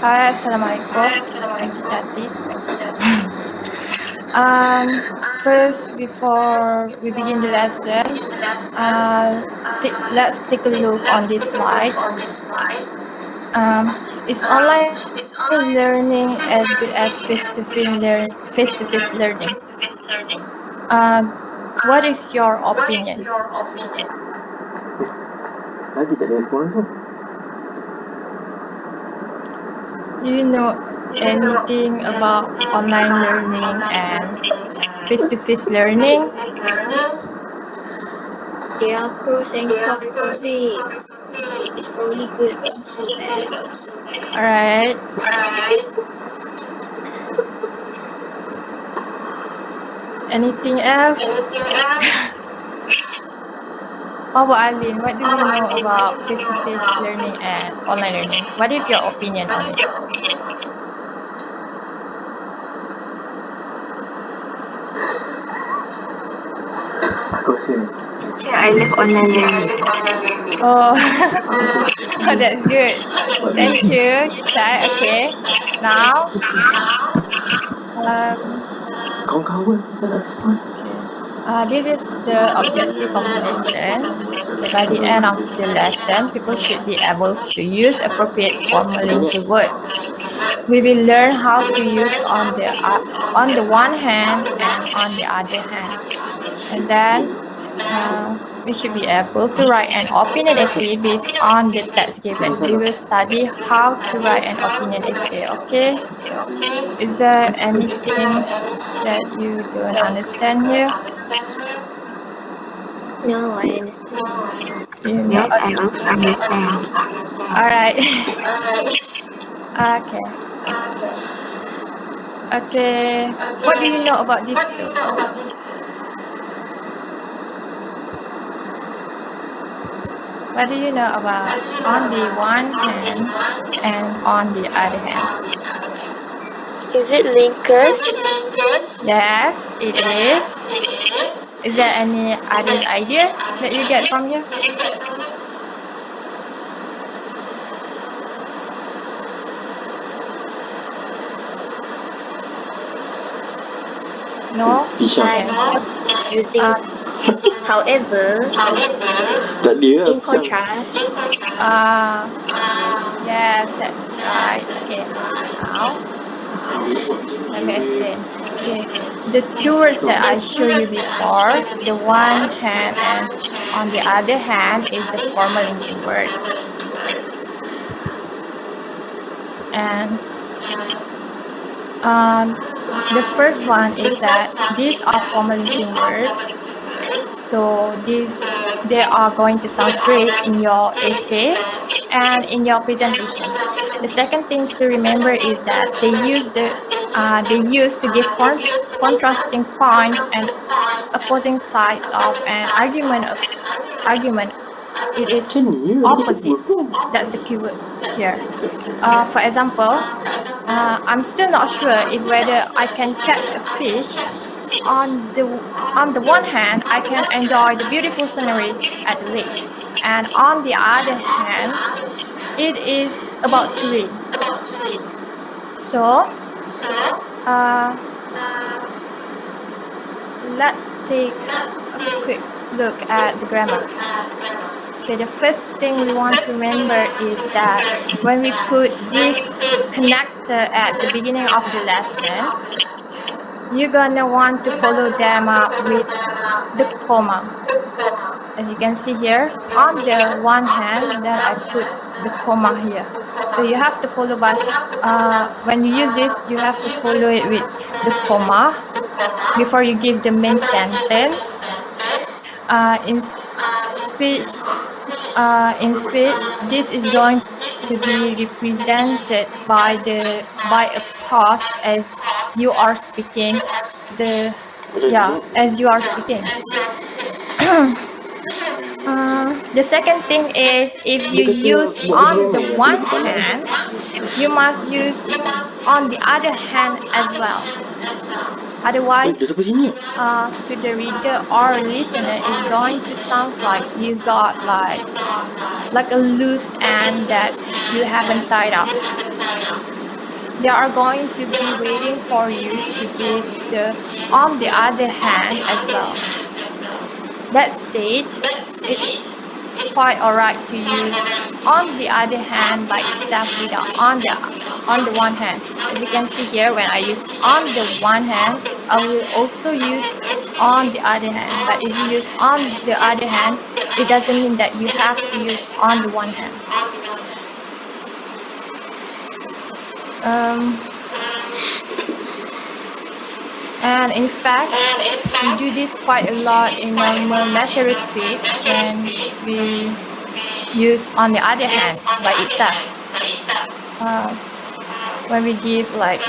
Hai, Assalamualaikum. Thank you, Jati. First, before we begin the lesson, let's take a look on this slide. Is online learning as good as face-to-face learning? What is your opinion? Lagi tak ada sponsor. Do you know anything about online learning and face-to-face learning? There are pros and cons of it. It's probably good and also bad. Alright. Anything else? How about Alin? What do you know about face-to-face learning and online learning? What is your opinion on it? Teacher, I love online learning. Oh, that's good. Thank you. Okay. Now, this is the objective of the lesson. By the end of the lesson, people should be able to use appropriate formal-linked words. We will learn how to use on the one hand and on the other hand. And then we should be able to write an opinion essay based on the text given. We will study how to write an opinion essay, okay? Is there anything that you don't understand here? No, I understand. Yes, I also understand. Alright. Okay. What do you know about this two? What do you know about on the one hand and on the other hand? Is it linkers? Yes, it is. Is there any other idea that you get from here? No? Using however, in contrast. Yes, that's right. Okay, now let me explain. Okay, the two words that I showed you before, the one hand and on the other hand is the formal-linked words. And the first one is that these are formal-linked words. So they are going to sound great in your essay and in your presentation. The second thing to remember is that they use to give contrasting points and opposing sides of an argument. It is opposites. That's the keyword here. For example, I'm still not sure if whether I can catch a fish. On the one hand, I can enjoy the beautiful scenery at the lake, and on the other hand, it is about to rain. So, let's take a quick look at the grammar. Okay, the first thing we want to remember is that when we put this connector at the beginning of the lesson, you're gonna want to follow them up with the comma. As you can see here, on the one hand, then I put the comma here. So you have to follow by, when you use this, you have to follow it with the comma before you give the main sentence. In speech, this is going to be represented by a pause as you are speaking. As you are speaking. The second thing is if you use on the one hand, you must use on the other hand as well. Otherwise, to the reader or listener, it's going to sound like you got like a loose end that you haven't tied up. they are going to be waiting for you to give the on the other hand as well. That said, it's quite alright to use on the other hand by itself without on the one hand. As you can see here, when I use on the one hand, I will also use on the other hand. But if you use on the other hand, it doesn't mean that you have to use on the one hand. And in fact, we do this quite a lot in normal natural speech when we use on the other hand by itself. When we give like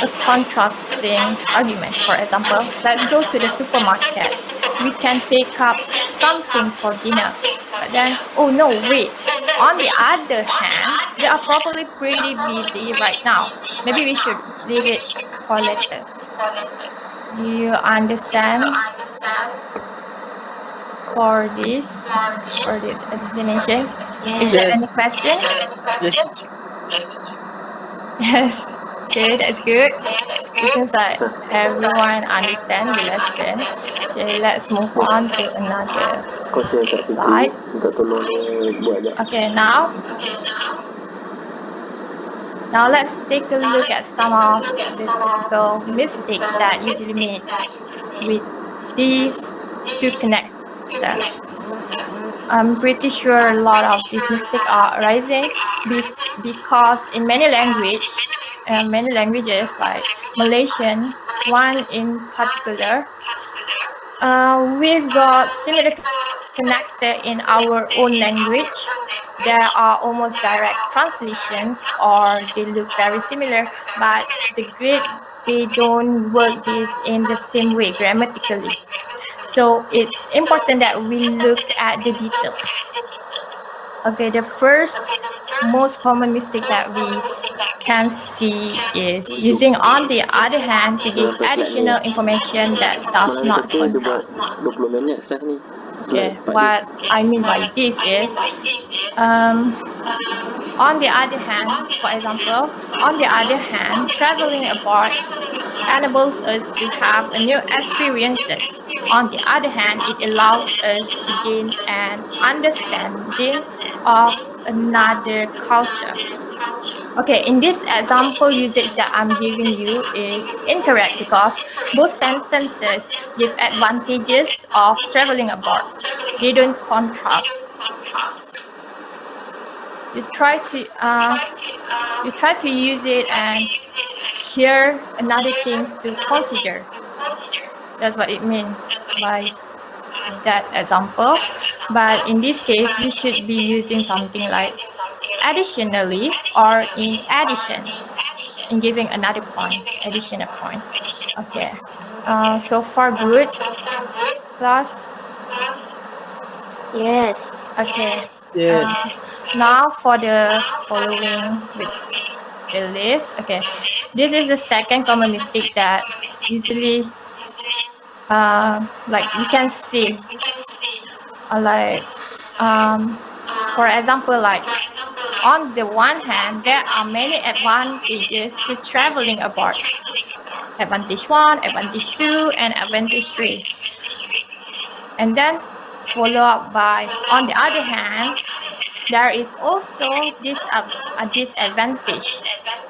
a contrasting argument, for example, let's go to the supermarket. We can pick up some things for dinner, but then, oh no, wait. On the other hand, they are probably pretty busy right now. Maybe we should leave it for later. Do you understand for this explanation? Is there any questions? Yes. Okay, that's good. It seems like everyone understands the lesson. Okay, let's move on to another Kau share kat Fitri, slide. minta tolong dia buat je. Okay, now let's take a look at some of the typical mistakes that usually made with these two connectors. I'm pretty sure a lot of these mistakes are arising because in many languages like Malaysian, one in particular, we've got similar connector in our own language. There are almost direct translations or they look very similar, but they don't work this in the same way grammatically. So it's important that we look at the details. Okay, the first most common mistake that we can see is using on the other hand to give additional information that does not contrast. 20 minit setelah ni. Okay, what I mean by this is, on the other hand, for example, on the other hand, traveling abroad enables us to have a new experiences. On the other hand, it allows us to gain an understanding of another culture. Okay, in this example usage that I'm giving you is incorrect because both sentences give advantages of traveling abroad. They don't contrast. You try to use it and hear another things to consider. That's what it means by that example. But in this case, we should be using something like additionally or in addition, in giving another point, additional point. Okay. So far good. Class? Yes. Okay. Yes. Now for the following with the list. Okay. This is the second common mistake that usually like you can see for example, like on the one hand, there are many advantages to traveling abroad. Advantage 1, advantage 2, and advantage 3. And then follow up by, on the other hand, there is also disadvantages.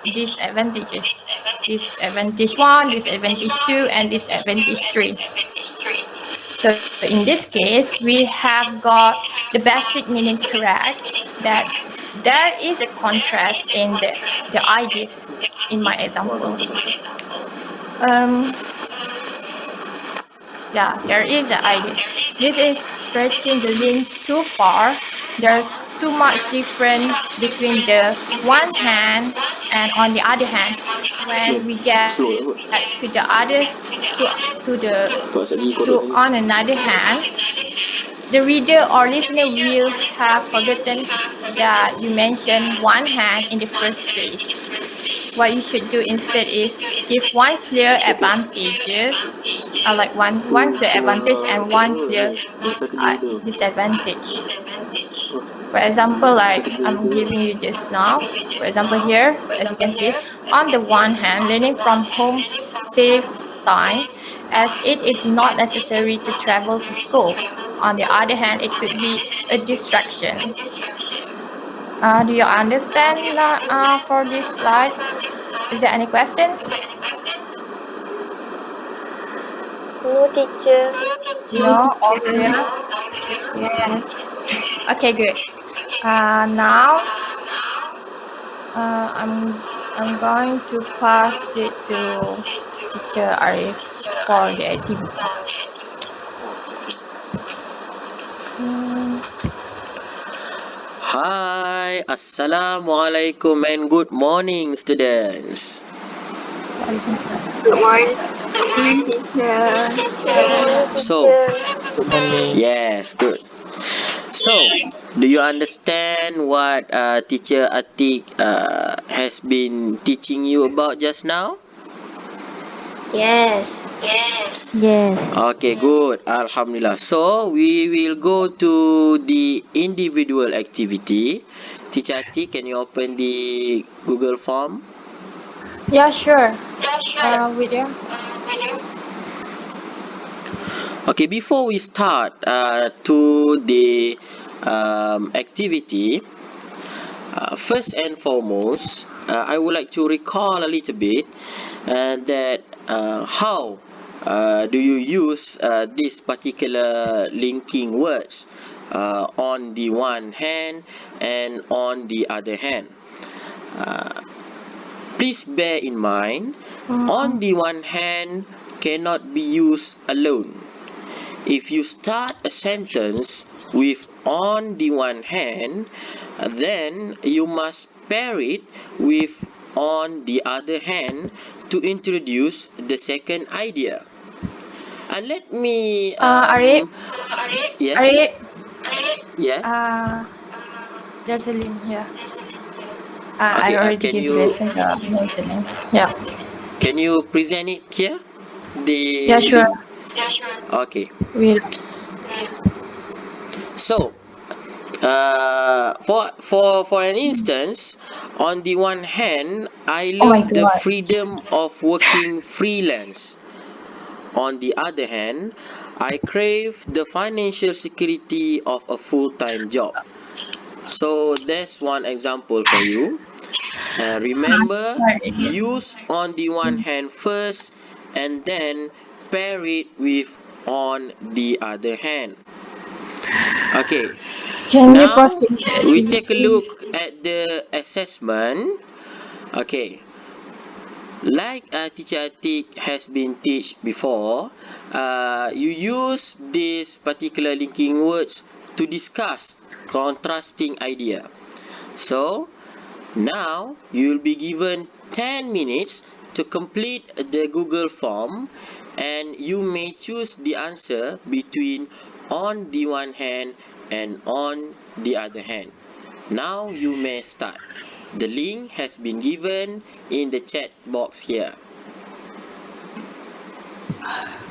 Disadvantage 1, disadvantage 2, and disadvantage 3. So in this case, we have got the basic meaning correct, that there is a contrast in the ideas in my example. Yeah, there is an idea. This is stretching the link too far. There's too much difference between the one hand and on the other hand. When we get to the others, on another hand, the reader or listener will have forgotten that you mentioned one hand in the first place. What you should do instead is give one clear advantages, like one clear advantage and one clear disadvantage. For example, like So I'm begin giving you just now. For example, here, as you can see, on the one hand, learning from home saves time as it is not necessary to travel to school. On the other hand, it could be a distraction. Do you understand for this slide? Is there any questions? No, teacher. No? All clear? Yes. Okay, good. Now I'm going to pass it to teacher Arif for the activity. Hi, Assalamualaikum and good morning, students. Good morning, teacher. So, yes, good. So, do you understand what teacher Atik has been teaching you about just now? Yes. Yes. Okay, good. Alhamdulillah. So, we will go to the individual activity. Teacher Atik, can you open the Google form? Yeah, sure. With you. Okay, before we start to the activity, first and foremost, I would like to recall a little bit that how do you use this particular linking words on the one hand and on the other hand. Uh, Please bear in mind, on the one hand cannot be used alone. If you start a sentence with on the one hand, then you must pair it with on the other hand to introduce the second idea. Let me Arif, yes, Arif, yes. there's a link here. Okay, I already can gave the you lesson. Mentioning. Yeah. can you present it here? The Yeah, sure. link. Okay. Will. So, for an instance, on the one hand, I Oh my love the god. freedom of working freelance. On the other hand, I crave the financial security of a full-time job. So that's one example for you. Remember, Sorry. use on the one hand first and then pair it with on the other hand. Okay, Can you now proceed with the we take a activity? look at the assessment. Okay, like teacher Atik has been teach before, you use these particular linking words to discuss contrasting idea. So now you will be given 10 minutes to complete the Google form, and you may choose the answer between on the one hand and on the other hand. Now you may start. The link has been given in the chat box here.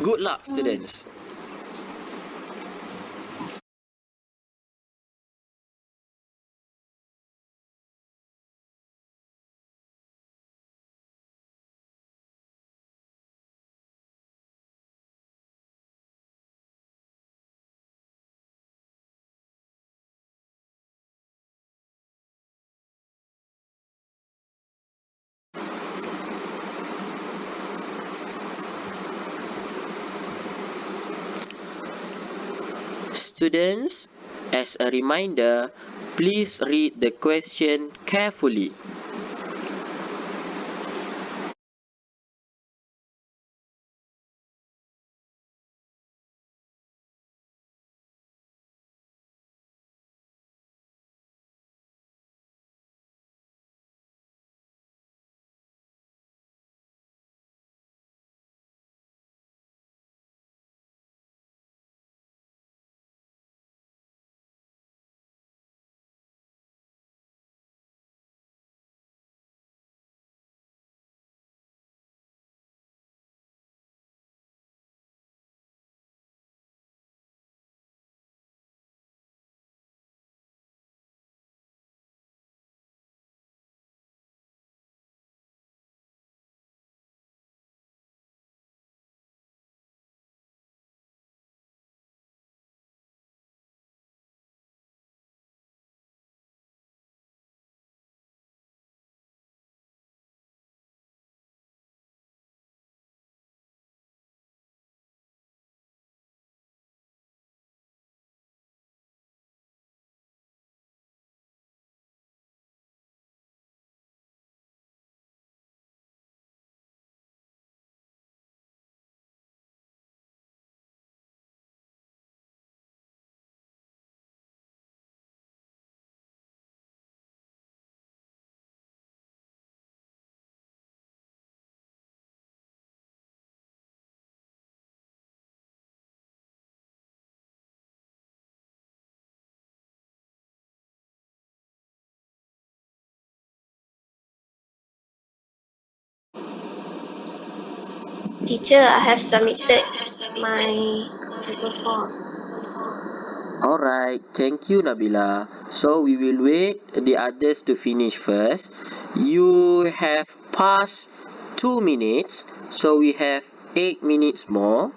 Good luck, students. Students, as a reminder, please read the question carefully. Teacher, I have submitted my Google form. Alright, thank you Nabila. So we will wait the others to finish first. You have passed 2 minutes, so we have 8 minutes more.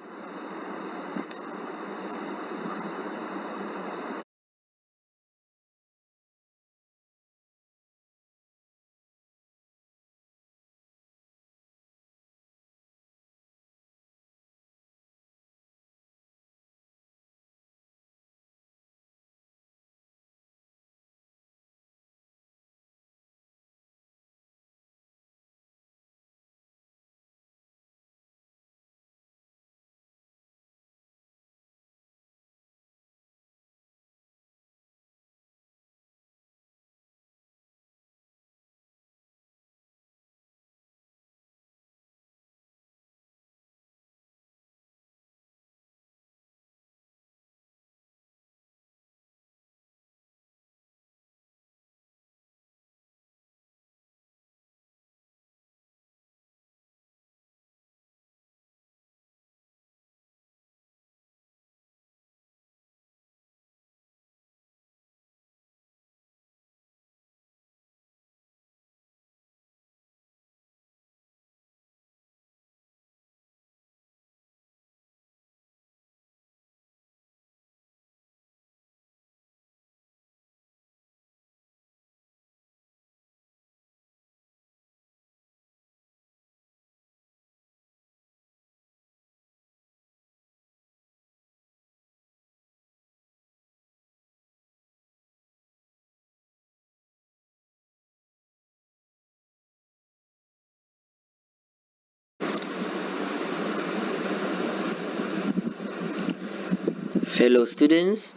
Fellow students,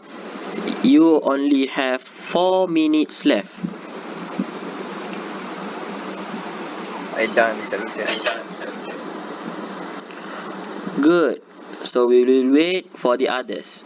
you only have 4 minutes left. I done, Mr. Teacher. Good. So we will wait for the others.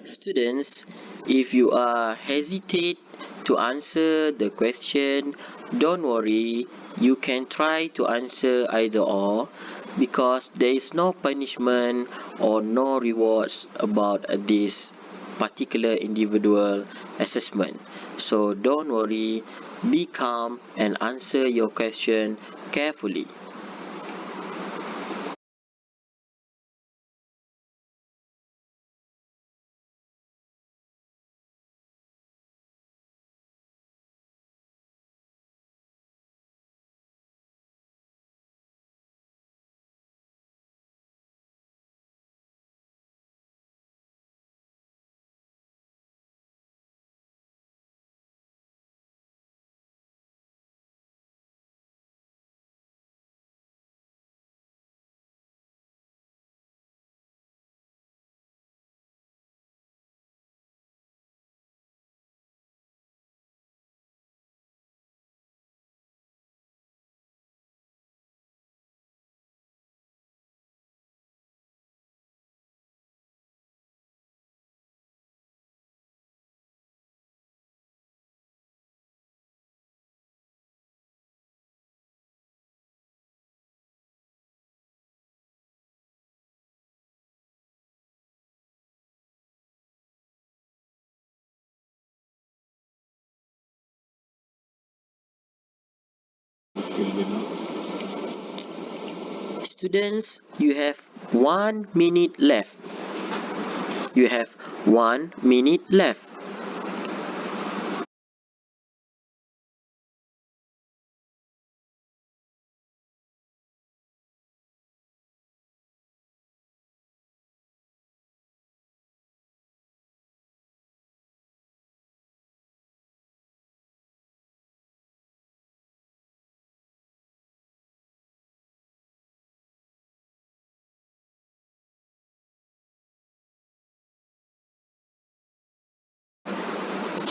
Students, if you are hesitate to answer the question, don't worry, you can try to answer either or because there is no punishment or no rewards about this particular individual assessment. So don't worry, be calm and answer your question carefully. Students, you have 1 minute left. You have 1 minute left.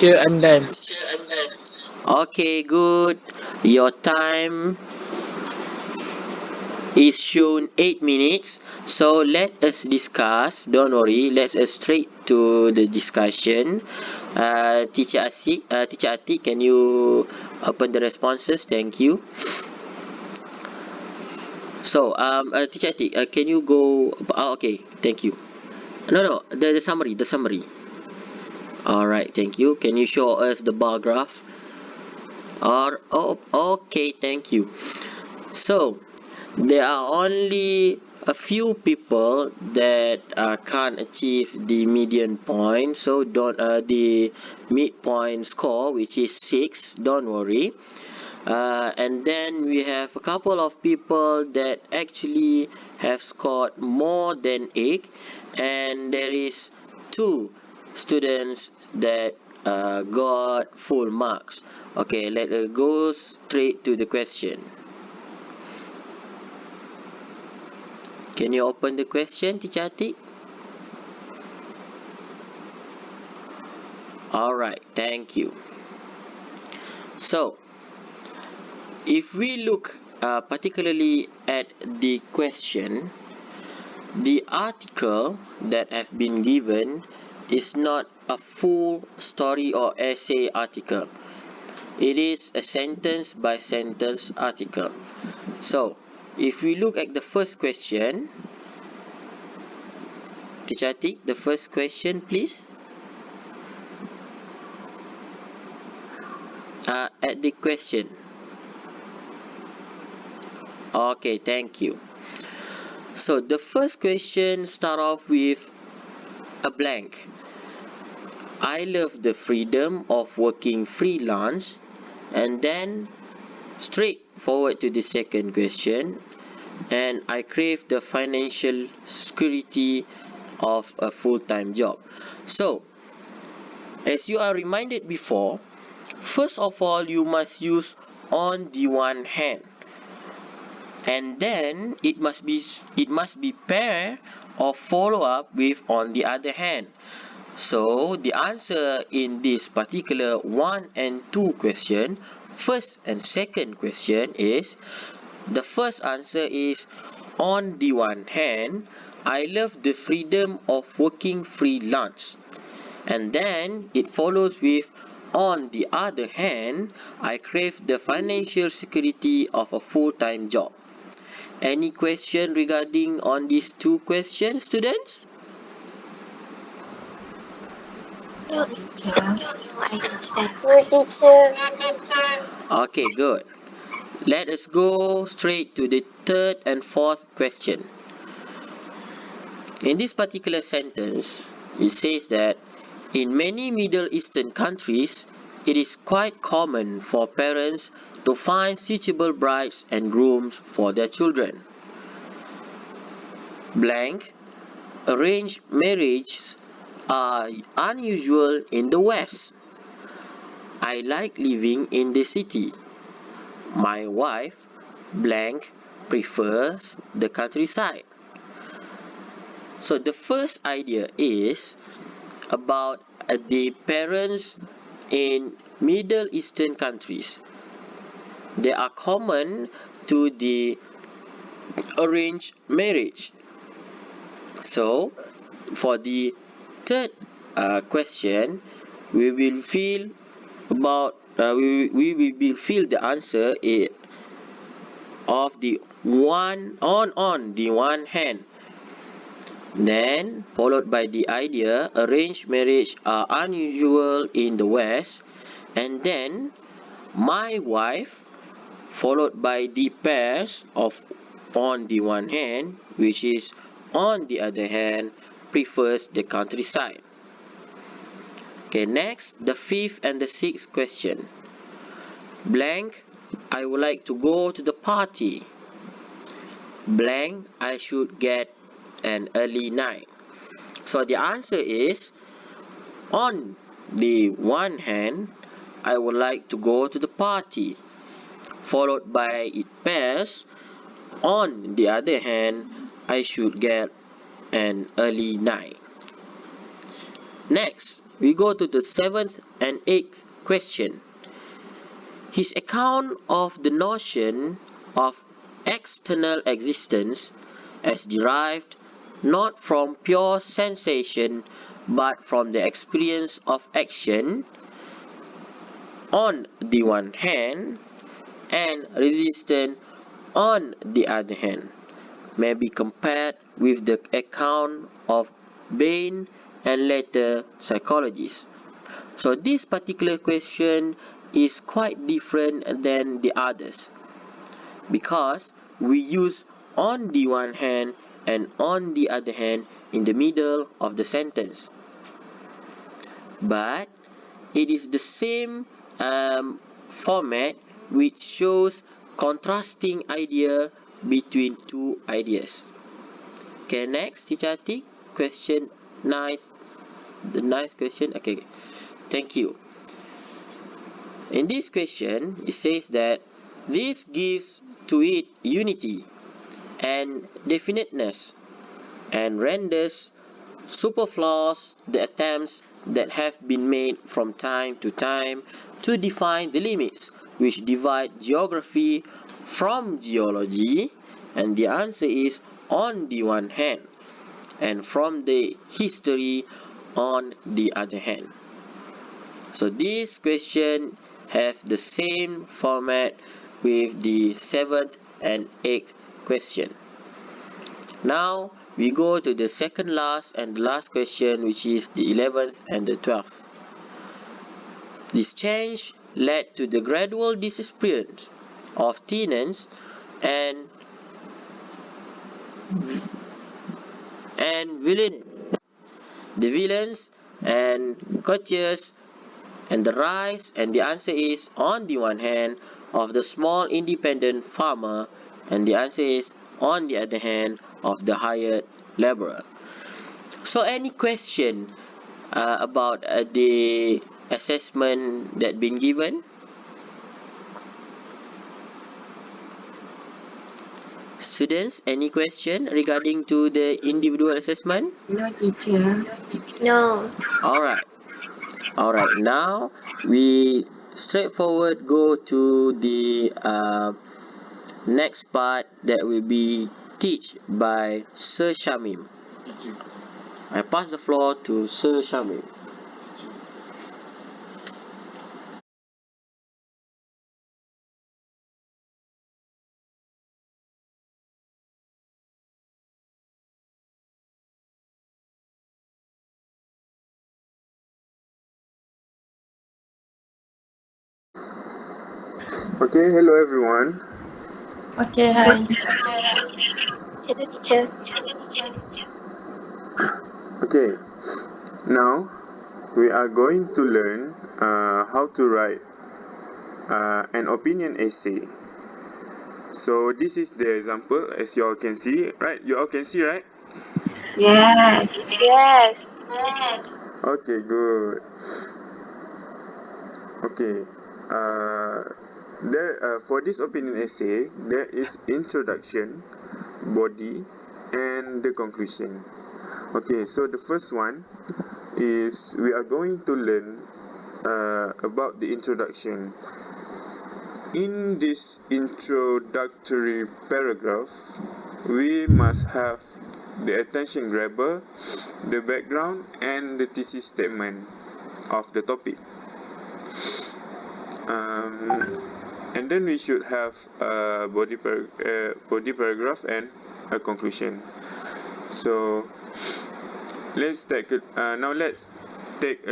Teacher, I'm done. Okay, good. Your time is shown 8 minutes. So let us discuss. Don't worry, let's straight to the discussion. Teacher Atik, can you open the responses? Thank you. So, Teacher Atik, can you go? Okay, thank you. No, the summary. All right, thank you. Can you show us the bar graph? Okay, thank you. So, there are only a few people that can't achieve the median point, so don't the midpoint score, which is 6. Don't worry. And then we have a couple of people that actually have scored more than 8, and there is 2 students that got full marks. Okay, let's go straight to the question. Can you open the question, Teacher Atik? Alright, thank you. So, if we look particularly at the question, the article that have been given is not a full story or essay article. It is a sentence by sentence article. So, if we look at the first question, Teacher Atik, the first question, please. At the question. Okay, thank you. So the first question start off with a blank. I love the freedom of working freelance, and then straight forward to the second question, and I crave the financial security of a full-time job. So, as you are reminded before, first of all, you must use on the one hand, and then it must be paired or follow up with on the other hand. So the answer in this particular 1 and 2 question, first and second question, is the first answer is on the one hand, I love the freedom of working freelance, and then it follows with on the other hand, I crave the financial security of a full-time job. Any question regarding on these 2 questions, students? No, I understand. Okay, good. Let us go straight to the third and fourth question. In this particular sentence, it says that in many Middle Eastern countries, it is quite common for parents to find suitable brides and grooms for their children. Blank, arranged marriages are unusual in the West. I like living in the city. My wife, blank, prefers the countryside. So the first idea is about the parents in Middle Eastern countries. They are common to the arranged marriage. So for the third question, we will feel about we will feel the answer of the one on the one hand, then followed by the idea arranged marriage are unusual in the West, and then my wife followed by the pairs of on the one hand, which is on the other hand prefers the countryside. Okay, next, the fifth and the sixth question. Blank, I would like to go to the party. Blank, I should get an early night. So the answer is, on the one hand, I would like to go to the party, followed by its pairs. On the other hand, I should get an early night. Next, we go to the seventh and eighth question. His account of the notion of external existence as derived not from pure sensation but from the experience of action on the one hand and resistance on the other hand may be compared with the account of Bain and later psychologists. So this particular question is quite different than the others because we use on the one hand and on the other hand in the middle of the sentence. But it is the same format which shows contrasting idea between two ideas. Okay, next, Teacher Atik, question 9, the ninth question. Okay, thank you. In this question, it says that this gives to it unity and definiteness and renders superfluous the attempts that have been made from time to time to define the limits which divide geography from geology, and the answer is on the one hand and from the history on the other hand. So this question have the same format with the 7th and 8th question. Now we go to the second last and the last question, which is the 11th and the 12th. This change led to the gradual disappearance of tenants and villains. The villains and courtiers and the rise, and the answer is on the one hand of the small independent farmer, and the answer is on the other hand of the hired laborer. So any question about the assessment that been given? Students, any question regarding to the individual assessment? No, teacher. No. Alright. Alright, now we straightforward go to the next part that will be teach by Sir Shamim. I pass the floor to Sir Shamim. Okay, hello everyone. Okay, hi. Hello, teacher. Okay, now we are going to learn how to write an opinion essay. So this is the example, as you all can see, right? You all can see, right? Yes. Yes. Okay, good. Okay, for this opinion essay, there is introduction, body, and the conclusion. Okay, so the first one is we are going to learn about the introduction. In this introductory paragraph, we must have the attention grabber, the background, and the thesis statement of the topic. And then we should have a body paragraph and a conclusion. So let's take a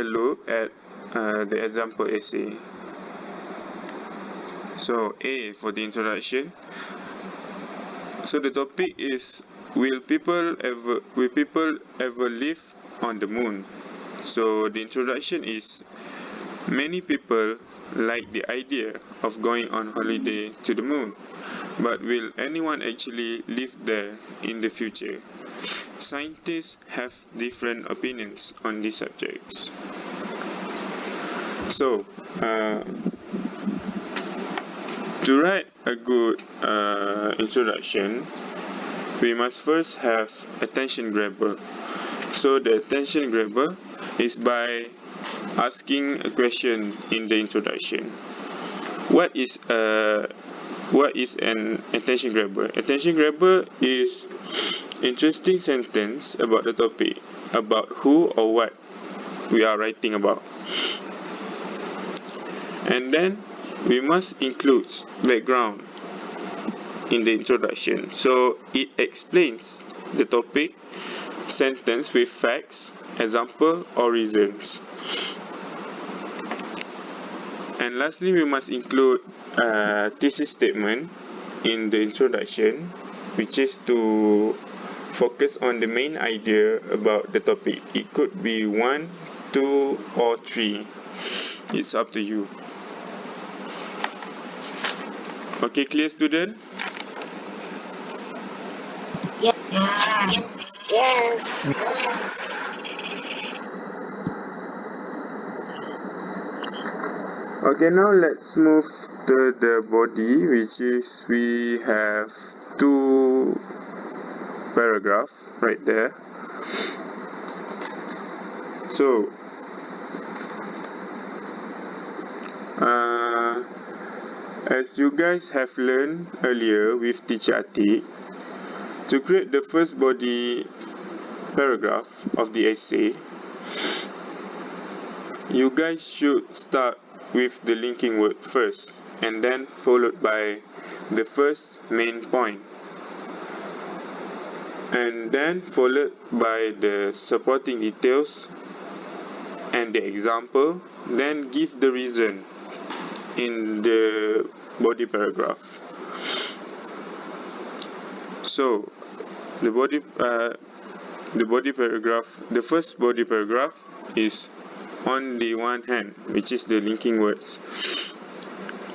look at the example essay. So A for the introduction. So the topic is, will people ever live on the moon? So the introduction is, many people like the idea of going on holiday to the moon, but will anyone actually live there in the future? Scientists have different opinions on these subjects. So, to write a good introduction, we must first have attention grabber. So the attention grabber is by asking a question in the introduction. What is an attention grabber? Attention grabber is interesting sentence about the topic, about who or what we are writing about. And then we must include background in the introduction. So it explains the topic sentence with facts, example or reasons. And lastly, we must include a thesis statement in the introduction, which is to focus on the main idea about the topic. It could be 1, 2 or 3. It's up to you. Okay, clear, student? Yes. Yes. Okay, now let's move to the body, which is we have 2 paragraphs right there. So, as you guys have learned earlier with Teacher Atik, to create the first body paragraph of the essay, you guys should start with the linking word first, and then followed by the first main point, and then followed by the supporting details and the example, then give the reason in the body paragraph. So the first body paragraph is on the one hand, which is the linking words.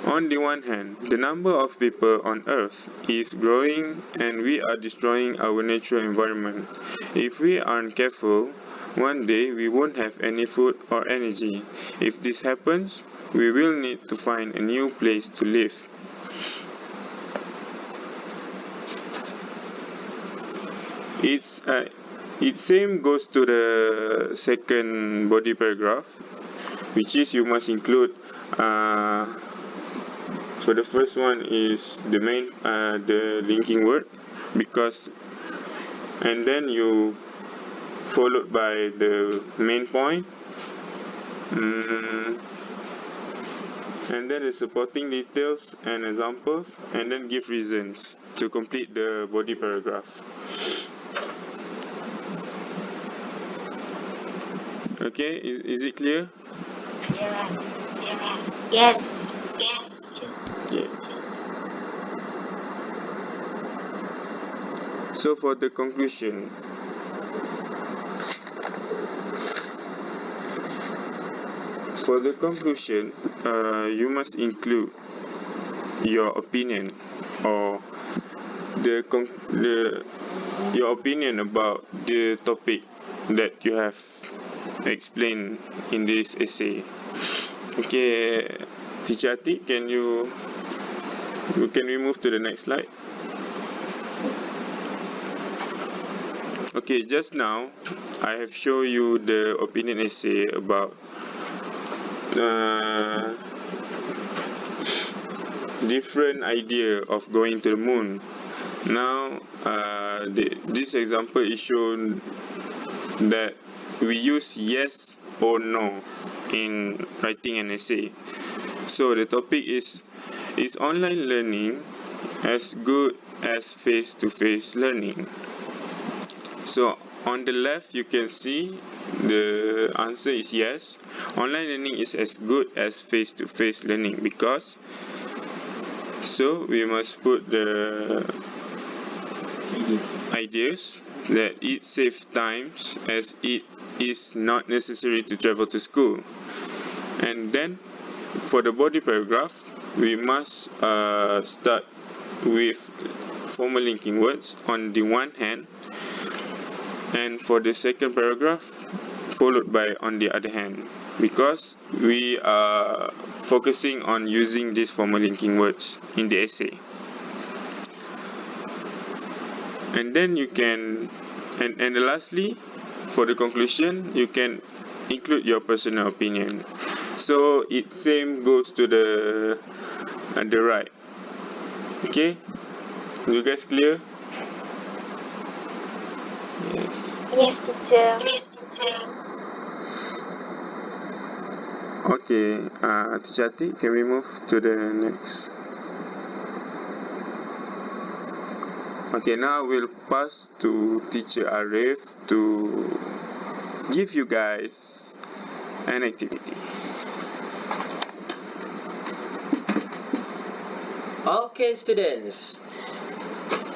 On the one hand, the number of people on Earth is growing and we are destroying our natural environment. If we aren't careful, one day we won't have any food or energy. If this happens, we will need to find a new place to live. It same goes to the second body paragraph, which is you must include. So the first one is the main, the linking word, because, and then you followed by the main point, and then the supporting details and examples, and then give reasons to complete the body paragraph. Okay, is it clear? Yes. Okay. So for the conclusion, you must include your opinion or your opinion about the topic that you have explained in this essay. Okay, Teacher Atik, can we move to the next slide? Okay, just now I have shown you the opinion essay about different idea of going to the moon. Now, this example is shown that we use yes or no in writing an essay. So the topic is online learning as good as face-to-face learning? So on the left you can see the answer is yes. Online learning is as good as face-to-face learning because So we must put the ideas that it saves times as it is not necessary to travel to school. And then for the body paragraph, we must start with formal linking words on the one hand, and for the second paragraph followed by on the other hand, because we are focusing on using these formal linking words in the essay. And then you can, and lastly, for the conclusion, you can include your personal opinion. So it same goes to the right. Okay, you guys clear? Yes, teacher. Okay, Teacher Atik, can we move to the next? Okay, now we'll pass to Teacher Arif to give you guys an activity. Okay, students.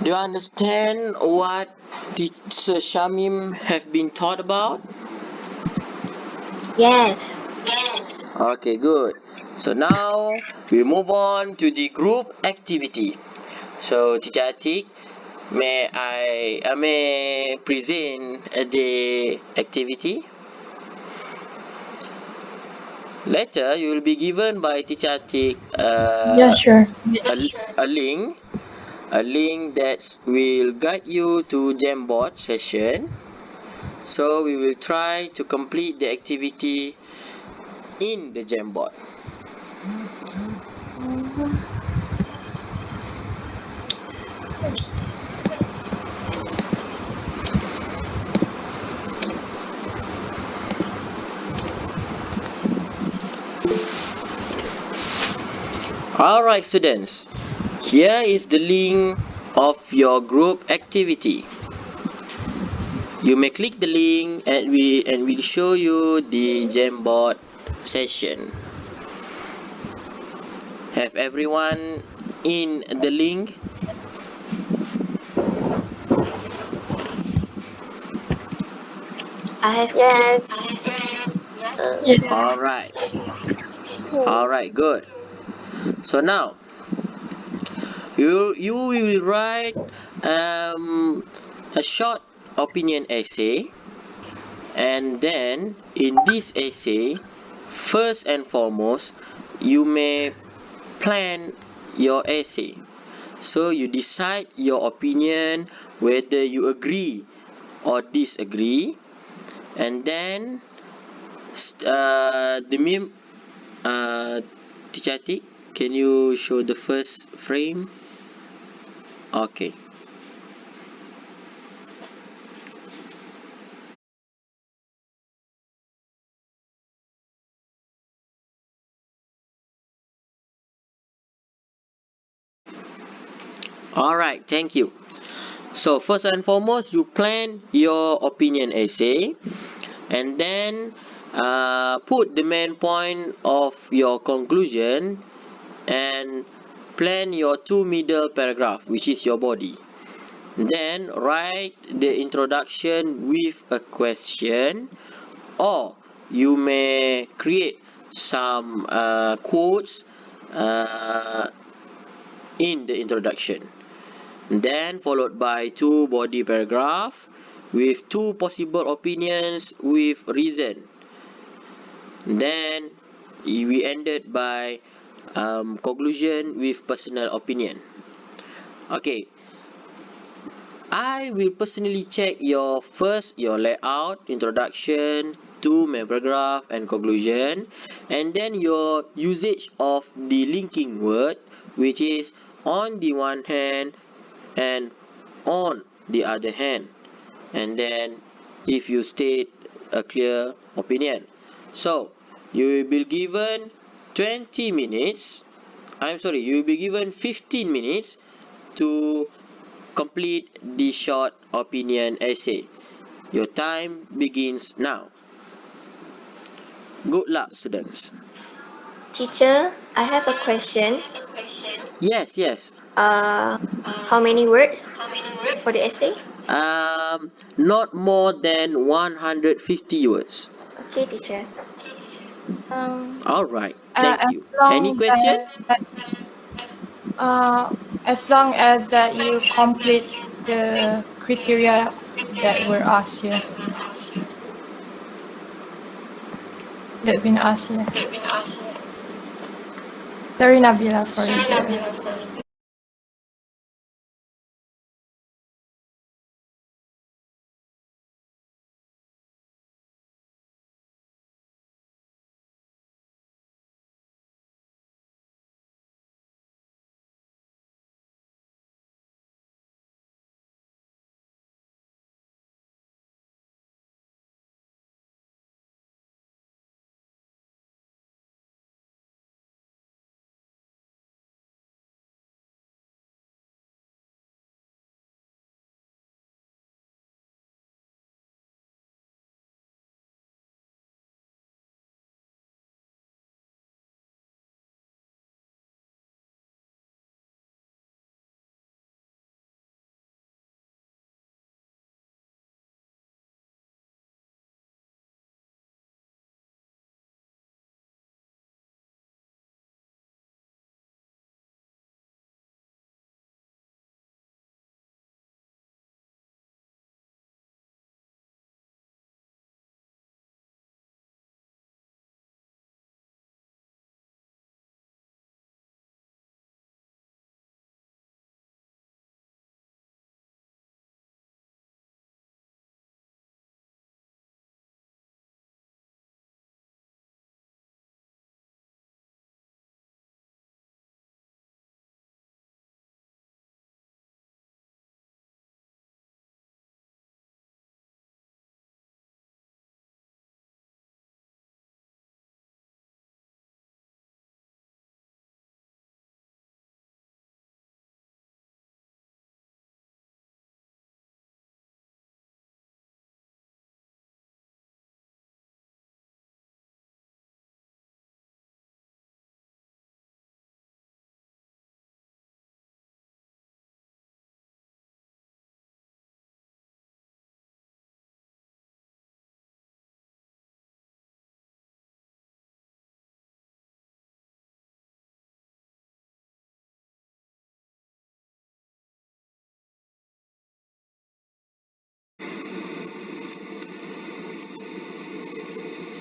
Do you understand what Teacher Shamim have been taught about? Yes. Okay, good. So now we move on to the group activity. So Teacher Atik, may I present the activity? Later, you will be given by Teacher Atik Yeah, sure. a link that will guide you to Jamboard session. So we will try to complete the activity in the Jamboard. Alright, students, here is the link of your group activity. You may click the link and we'll show you the Jamboard session. Have everyone in the link? I have. Yes. Alright. Alright, good. So now you will write a short opinion essay, and then in this essay, first and foremost, you may plan your essay. So you decide your opinion, whether you agree or disagree, and then Teacher Atik, can you show the first frame? Okay. Alright, thank you. So first and foremost, you plan your opinion essay, and then put the main point of your conclusion, and plan your two middle paragraph, which is your body. Then write the introduction with a question, or you may create some quotes in the introduction. Then followed by two body paragraph with two possible opinions with reason. Then we ended by conclusion with personal opinion. Okay, I will personally check your layout, introduction, two main paragraph and conclusion, and then your usage of the linking word, which is on the one hand and on the other hand, and then if you state a clear opinion. So you will be given 20 minutes, you will be given 15 minutes to complete the short opinion essay. Your time begins now. Good luck, students. Teacher, I have a question. Yes, yes. How many words for the essay? Not more than 150 words. Okay, teacher. All right. Thank you. As long Any question? as long as that you complete the criteria that were asked here, that been asked here. Sorry, Nabila, for the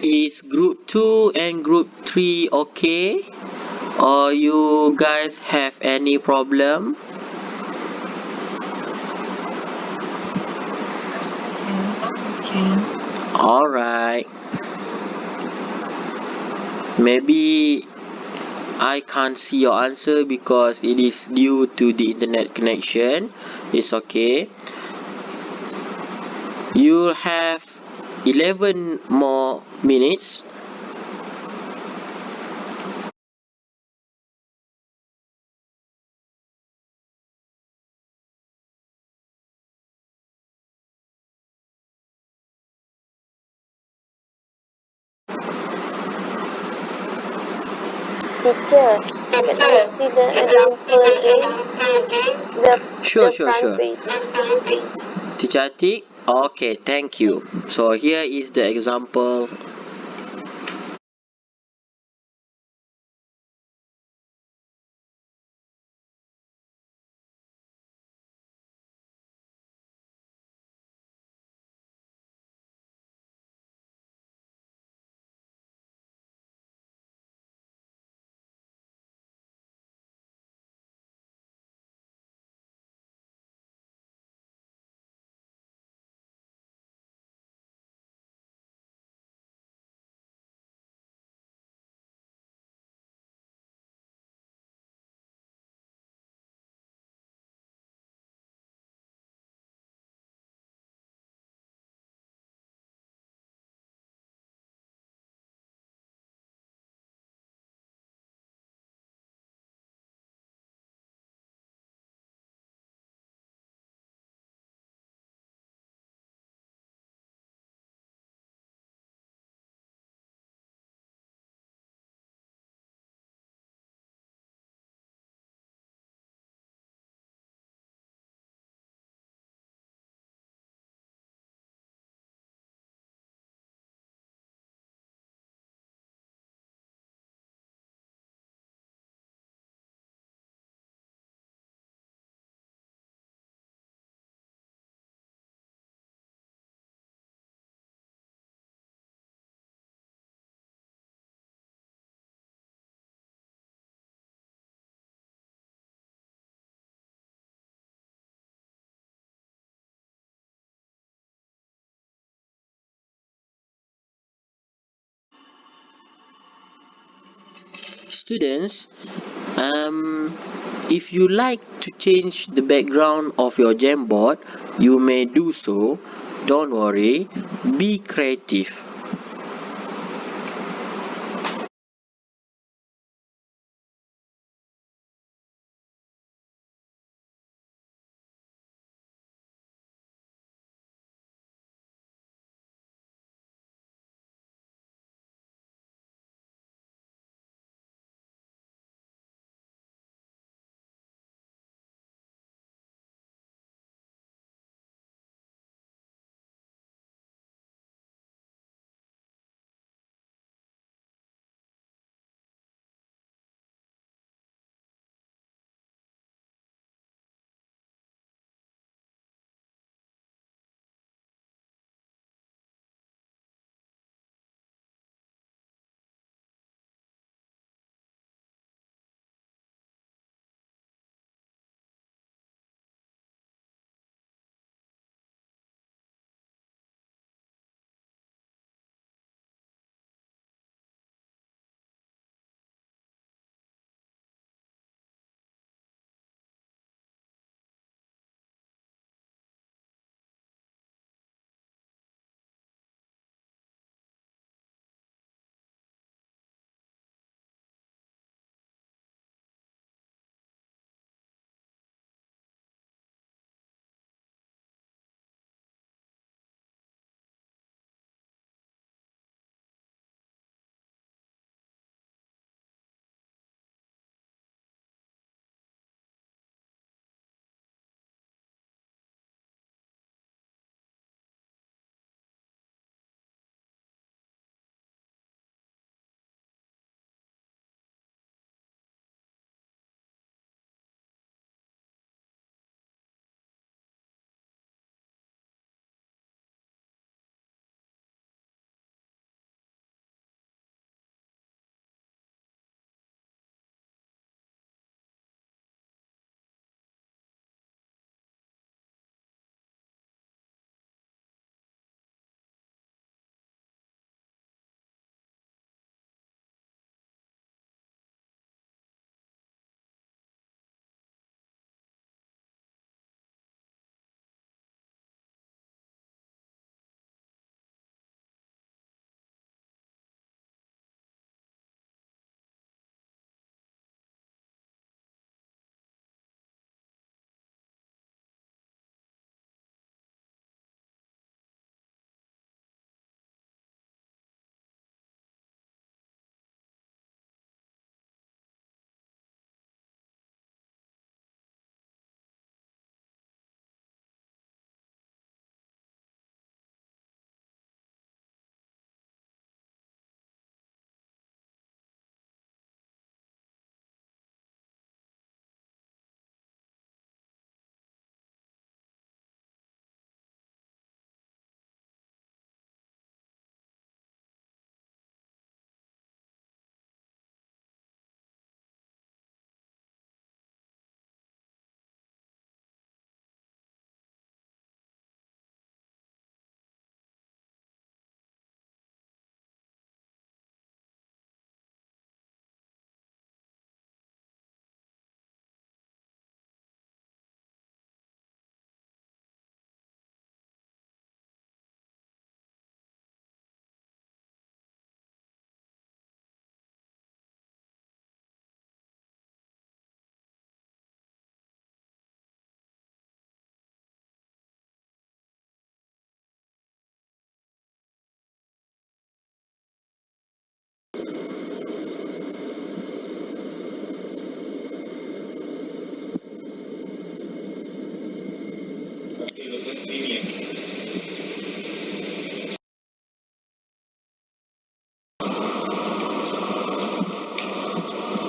Is group 2 and group 3 okay? Or you guys have any problem? Okay. Alright. Maybe I can't see your answer because it is due to the internet connection. It's okay. You'll have 11 more minutes. Teacher, can I see the example again? Sure, The sure, front sure. page. Teacher Atik? Okay, thank you. So here is the example. Students, if you like to change the background of your Jamboard, you may do so. Don't worry, be creative.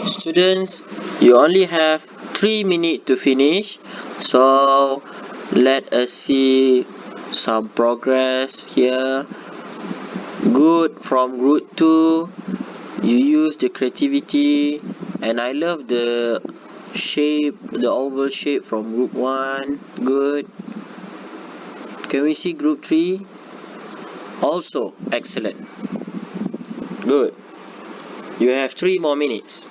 Students, you only have 3 minutes to finish, so let us see some progress here. Good, from group 2 you use the creativity, and I love the shape, the oval shape from group 1. Good. Can we see group 3? Also excellent. Good. You have 3 more minutes.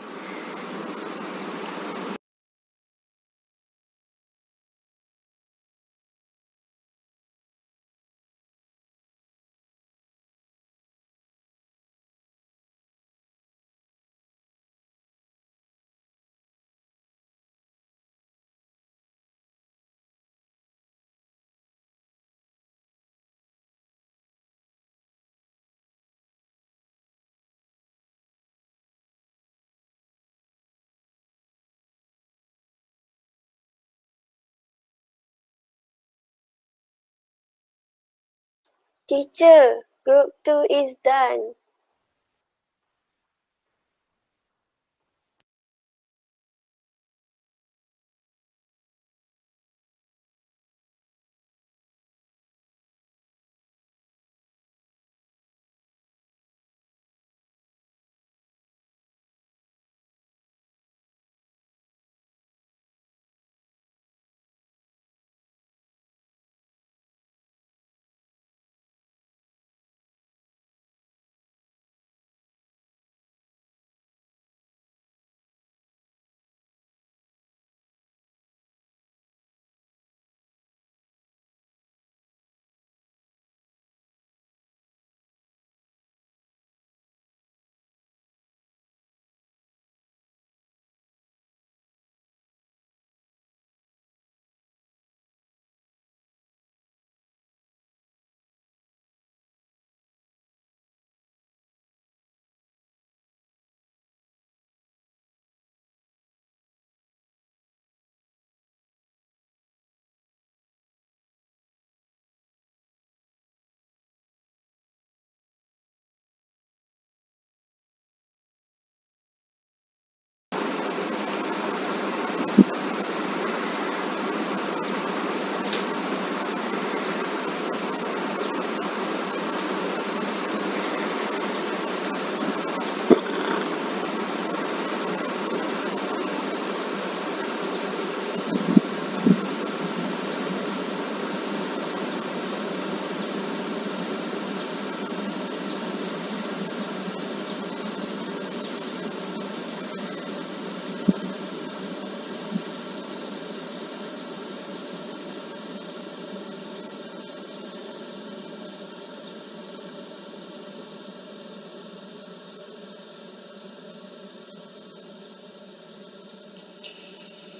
Teacher, group 2 is done.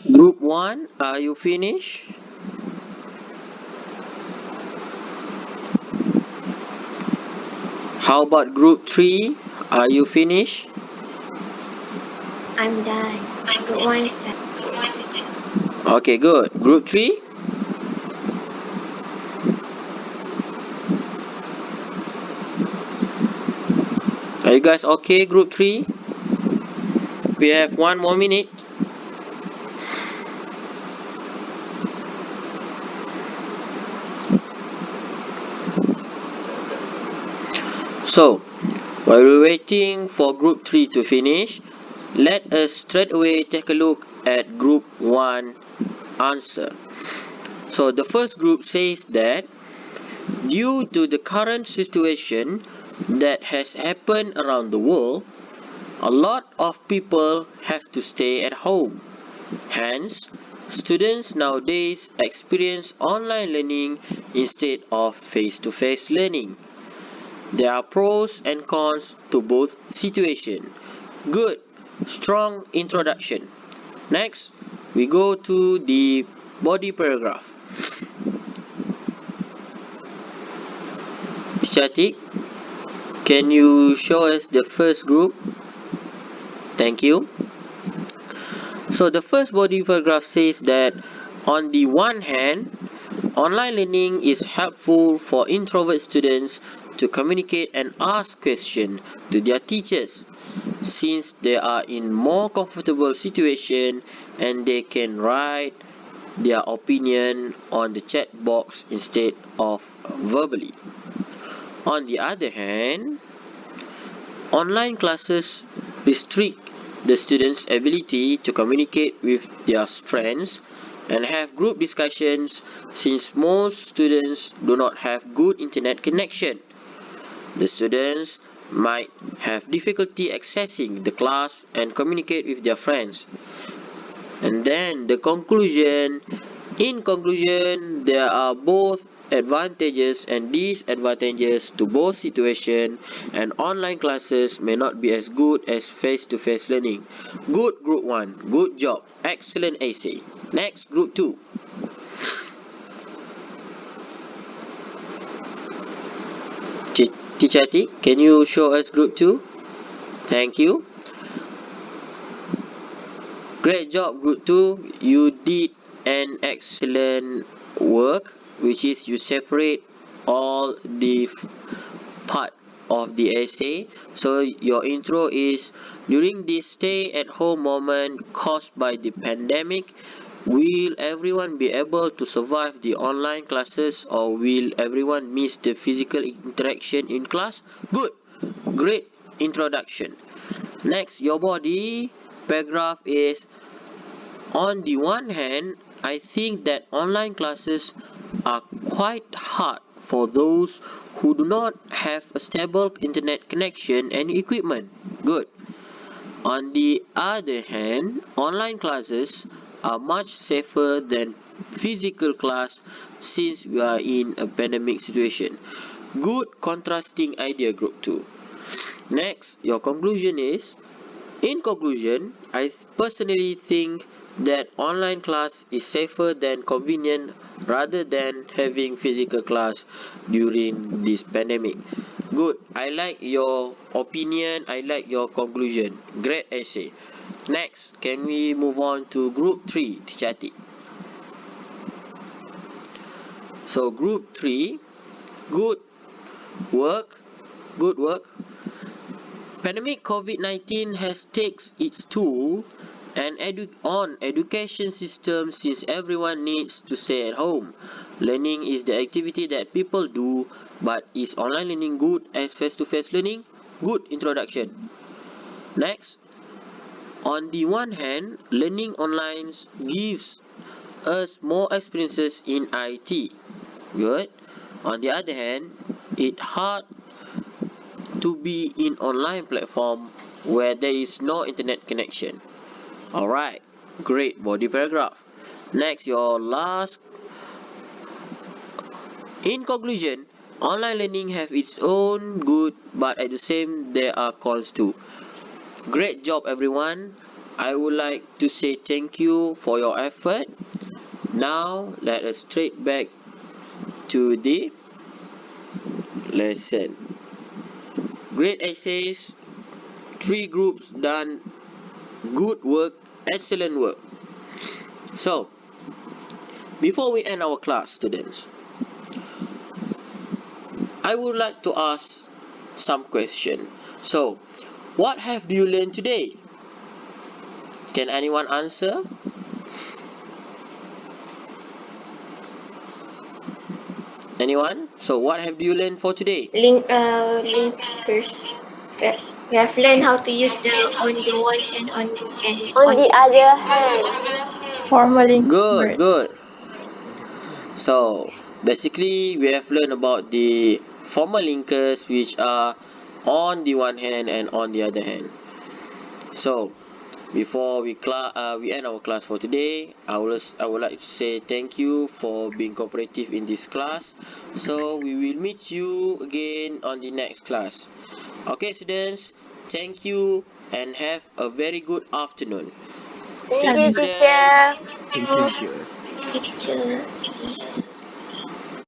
Group 1, are you finished? How about group 3? Are you finished? I'm done. Group 1 is done. Okay, good. Group 3? Are you guys okay, group 3? We have 1 more minute. So, while we're waiting for group 3 to finish, let us straight away take a look at group 1 answer. So, the first group says that due to the current situation that has happened around the world, a lot of people have to stay at home. Hence, students nowadays experience online learning instead of face-to-face learning. There are pros and cons to both situations. Good, strong introduction. Next, we go to the body paragraph. Static, can you show us the first group? Thank you. So the first body paragraph says that on the one hand, online learning is helpful for introvert students to communicate and ask questions to their teachers, since they are in more comfortable situation and they can write their opinion on the chat box instead of verbally. On the other hand, online classes restrict the students' ability to communicate with their friends and have group discussions, since most students do not have good internet connection. The students might have difficulty accessing the class and communicate with their friends. And then the conclusion. In conclusion, there are both advantages and disadvantages to both situations, and online classes may not be as good as face-to-face learning. Good, group 1. Good job. Excellent essay. Next, group 2. Teacher Atik, can you show us group 2? Thank you. Great job, group 2. You did an excellent work, which is you separate all all the part of the essay. So your intro is, during this stay at home moment caused by the pandemic, will everyone be able to survive the online classes, or will everyone miss the physical interaction in class? Good. Great introduction. Next, your body paragraph is, on the one hand, I think that online classes are quite hard for those who do not have a stable internet connection and equipment. Good. On the other hand, online classes are much safer than physical class since we are in a pandemic situation. Good contrasting idea, group 2. Next, your conclusion is, in conclusion, I personally think that online class is safer than convenient rather than having physical class during this pandemic. Good. I like your opinion. I like your conclusion. Great essay. Next, can we move on to group 3, Teacher Atik? So group 3, good work. Good work. Pandemic COVID-19 has takes its toll and on education system since everyone needs to stay at home. Learning is the activity that people do, but is online learning good as face-to-face learning? Good introduction. Next, on the one hand, learning online gives us more experiences in IT. Good. On the other hand, it's hard to be in online platform where there is no internet connection. Alright, great body paragraph. Next, your last. In conclusion, online learning have its own good, but at the same there are cons too. Great job everyone. I would like to say thank you for your effort. Now let us straight back to the lesson. Great essays, 3 groups done, good work, excellent work. So, before we end our class, students, I would like to ask some question. So, what have you learned today? Can anyone answer? Anyone? So, what have you learned for today? Linkers. We have learned how to use the on the one and On the other hand, Formal link Good, word. good. So, basically, we have learned about the formal linkers, which are on the one hand and on the other hand. So, before we end our class for today, I would like to say thank you for being cooperative in this class. So, we will meet you again on the next class. Okay, students, thank you and have a very good afternoon. thank you, Students. teacher. Thank you, teacher. teacher.